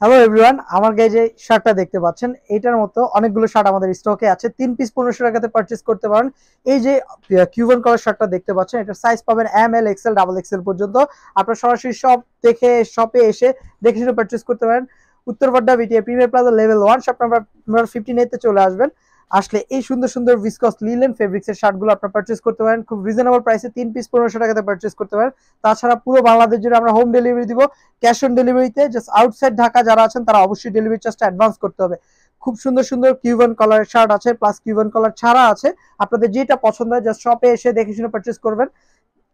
Hello everyone, আমার গায়ে যে শার্টটা দেখতে পাচ্ছেন এটার মতো অনেকগুলো শার্ট আমাদের স্টকে আছে। 3 পিস 1500 টাকাতে পারচেস করতে পারেন। এই যে কিউবান কলার শার্টটা দেখতে পাচ্ছেন, এটার সাইজ পাবেন M L XL double XL পর্যন্ত। আপনার সরাসরি শপে এসে দেখে শুনে পারচেস করতে পারেন। Uttarpara BTA Premier Plaza level 1 shop number 15 তে চলে আসবেন। আসলে এই সুন্দর সুন্দর ভিসকস লিলেন ফেব্রিক্সের শার্টগুলো আপনারা পারচেস করতে পারেন খুব রিজনেবল প্রাইসে। 3 পিস 1500 টাকাতে পারচেস করতে পারেন। তাছাড়া পুরো বাংলাদেশ জুড়ে আমরা হোম ডেলিভারি দিব। ক্যাশ অন ডেলিভারিতে। জাস্ট আউটসাইড ঢাকা যারা আছেন তারা অবশ্যই ডেলিভারি চার্জটা অ্যাডভান্স করতে হবে। খুব সুন্দর সুন্দর কিউবান কলার শার্ট আছে, প্লাস কিউবান কলার ছাড়া আছে। আপনাদের যেটা পছন্দ হয় জাস্ট শপে এসে দেখে শুনে পারচেস করবেন।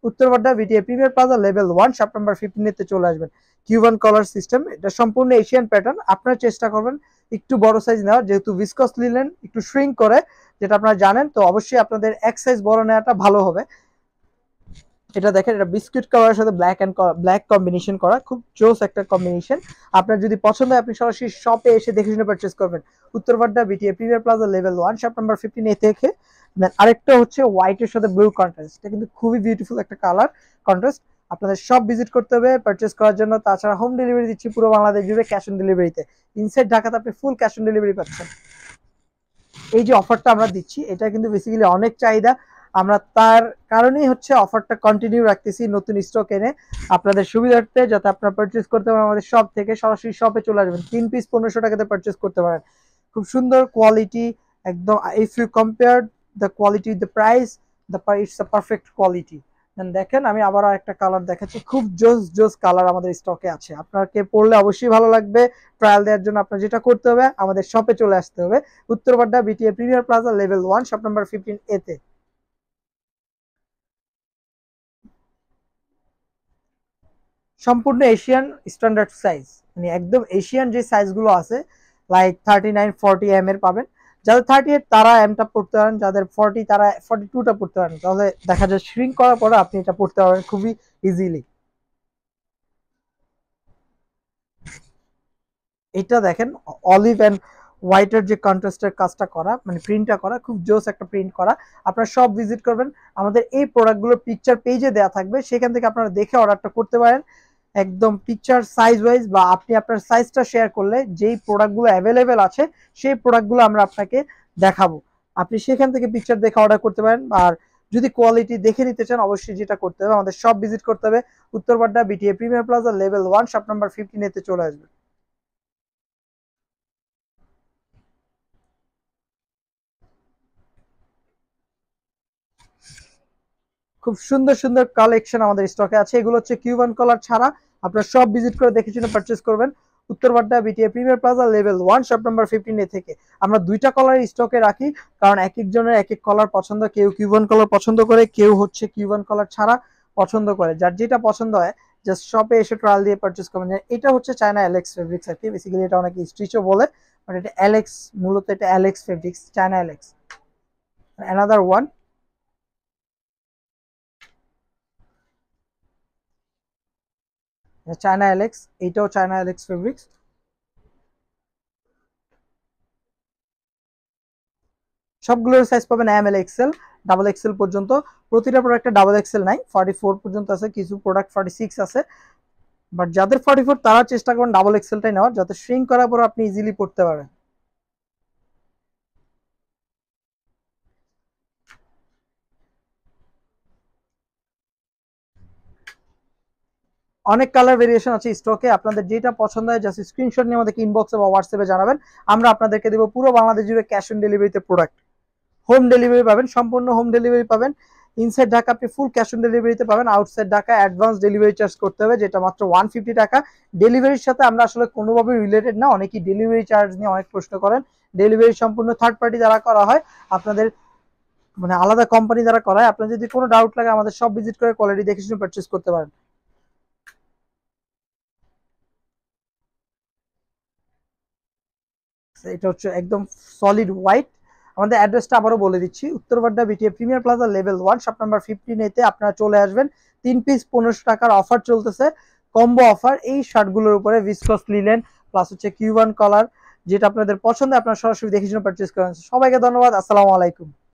Uttarpara BTA Premier Plaza level 1 shop number 15 তে চলে আসবেন। কিউবান কলার সিস্টেম, এটা সম্পূর্ণ এশিয়ান প্যাটার্ন। আপনারা চেষ্টা করবেন একটু বড় সাইজ নেওয়ার, যেহেতু ভিসকস লিনেন একটু শ্রিঙ্ক করে, যেটা আপনারা জানেন। তো অবশ্যই আপনাদের এক সাইজ বড় নেওয়াটা ভালো হবে। এটা দেখেন, এটা বিস্কিট কালারের সাথে ব্ল্যাক কম্বিনেশন করা, খুব জোস একটা কম্বিনেশন। আপনার যদি পছন্দ হয় আপনি সরাসরি শপে এসে দেখে শুনে পারচেস করবেন। Uttarpara BTA Premier Plaza level 1 shop number 15 এ থেকে। আরেকটা হচ্ছে হোয়াইটের সাথে ব্লু কন্ট্রাস্ট, এটা কিন্তু খুবই বিউটিফুল একটা কালার কন্ট্রাস্ট। আপনাদের সব ভিজিট করতে হবে পারচেস করার জন্য। তাছাড়া হোম ডেলিভারি দিচ্ছি পুরো বাংলাদেশ জুড়ে ক্যাশ অন ডেলিভারিতে। ইনসাইড ঢাকাতে আপনি ফুল ক্যাশ অন ডেলিভারি পাচ্ছেন। এই যে অফারটা আমরা দিচ্ছি এটা কিন্তু বেসিক্যালি অনেক চাহিদা, আমরা তার কারণেই হচ্ছে অফারটা কন্টিনিউ রাখতেছি নতুন স্টক এনে আপনাদের সুবিধার্থে, যাতে আপনারা পারচেস করতে পারেন আমাদের শপ থেকে। সরাসরি শপে চলে আসবেন। 3 পিস 1500 টাকাতে পারচেস করতে পারেন। খুব সুন্দর কোয়ালিটি একদম। If you compare the quality with the price, it's a perfect quality. দেখেন, আমি আবারও একটা কালার দেখাচ্ছি, খুব জোস জোস কালার আমাদের স্টকে আছে। আপনাকে পড়লে অবশ্যই ভালো লাগবে। ট্রায়াল দেওয়ার জন্য আপনার যেটা করতে হবে আমাদের শপে চলে আসতে হবে। Uttarpara BTA Premier Plaza level 1 shop number 15 এ তে। সম্পূর্ণ এশিয়ান স্ট্যান্ডার্ড সাইজ, মানে একদম এশিয়ান যে সাইজগুলো আছে, লাইক 39-40 এর পাবেন। যাদের 38 তারা এমটা পড়তে পারেন, যাদের 40 তারা 42টা পড়তে পারেন। তাহলে দেখা যায় শ্রিঙ্ক করার পরে আপনি এটা পড়তে পারবেন খুবই ইজিলি। এটা দেখেন, অলিভ এন্ড হোয়াইটের যে কন্ট্রাস্টের কাজটা করা, মানে প্রিন্টটা করা, খুব জোস একটা প্রিন্ট করা। আপনারা সব ভিজিট করবেন, আমাদের এই প্রোডাক্টগুলোর পিকচার পেজে দেওয়া থাকবে, সেখান থেকে আপনারা দেখে অর্ডারটা করতে পারেন। একদম পিকচার সাইজ ওয়াইজ, বা আপনি আপনার সাইজটা শেয়ার করলে যেই প্রোডাক্টগুলো অ্যাভেলেবেল আছে সেই প্রোডাক্টগুলো আমরা আপনাকে দেখাবো। আপনি সেখান থেকে পিকচার দেখে অর্ডার করতে পারেন। আর যদি কোয়ালিটি দেখে নিতে চান অবশ্যই যেটা করতে হবে আমাদের সব ভিজিট করতে হবে। Uttarpara BTA Premier Plaza level 1 shop number 15 তে চলে আসবে। খুব সুন্দর সুন্দর কালেকশন আমাদের স্টকে আছে। এগুলো হচ্ছে কিউবান কলার ছাড়া। আপনারা সব ভিজিট করে দেখে শুনে পারচেস করবেন। Uttarpara BTA Premier Plaza level 1 shop number 15 এ থেকে। আমরা দুইটা কলার স্টকে রাখি, কারণ এক একজনের এক এক কলার পছন্দ। কেউ কিউবান কলার পছন্দ করে, কেউ হচ্ছে কিউবান কলার ছাড়া পছন্দ করে। যার যেটা পছন্দ হয় জাস্ট শপে এসে ট্রায়াল দিয়ে পারচেস করবেন। এটা হচ্ছে চায়না অ্যালেক্স ফেব্রিক্স আর কি, বেসিক্যালি এটা অনেকে স্ট্রিচও বলে, বাট এটা অ্যালেক্স, মূলত এটা Alex fabrics, China Alex. Another one, China Alex, এইটাও চায়না অ্যালেক্স ফেব্রিক্স। সবগুলোর সাইজ পাবেন M L XL double XL পর্যন্ত। প্রতিটা প্রোডাক্টে ডাবল এক্সেল নাই, 44 পর্যন্ত আছে, কিছু প্রোডাক্ট 46 আছে। বাট যাদের 44 তারা চেষ্টা করুন ডাবল এক্সেলটাই নেওয়ার, যাতে শ্রিঙ্ক করার পর আপনি ইজিলি পড়তে পারেন। অনেক কালার ভেরিয়েশন আছে স্টকে, আপনাদের যেটা পছন্দ হয় জাস্ট স্ক্রিনশট নিয়ে আমাদেরকে ইনবক্সে বা হোয়াটসঅ্যাপে জানাবেন। আমরা আপনাদেরকে দেবো পুরো বাংলাদেশ জুড়ে ক্যাশ অন ডেলিভারিতে প্রোডাক্ট। হোম ডেলিভারি পাবেন, সম্পূর্ণ হোম ডেলিভারি পাবেন। ইনসাইড ঢাকা আপনি ফুল ক্যাশ অন ডেলিভারিতে পাবেন। Outside Dhaka advance delivery charge করতে হবে, যেটা মাত্র 150 টাকা। ডেলিভারির সাথে আমরা আসলে কোনোভাবে রিলেটেড না। অনেকেই ডেলিভারি চার্জ নিয়ে অনেক প্রশ্ন করেন। ডেলিভারি সম্পূর্ণ থার্ড পার্টি দ্বারা করা হয়, আপনাদের মানে আলাদা কোম্পানি দ্বারা করা হয়। আপনার যদি কোনো ডাউট লাগে আমাদের সব ভিজিট করে কোয়ালিটি দেখে শুনে পারচেস করতে পারেন। এটা হচ্ছে একদম সলিড হোয়াইট। আমাদের অ্যাড্রেসটা আবারও বলে দিচ্ছি, Uttarpara BTA Premier Plaza level 1 shop number 15 এতে আপনারা চলে আসবেন। 3 পিস 1500 টাকার অফার চলতেছে, কম্বো অফার। এই শার্টগুলোর উপরে ভিসকস লিলেন প্লাস হচ্ছে কিউবান কলার, যেটা আপনাদের পছন্দ আপনারা সরাসরি দেখে শুনে পারচেস করেন। সবাইকে ধন্যবাদ, আসসালামু আলাইকুম।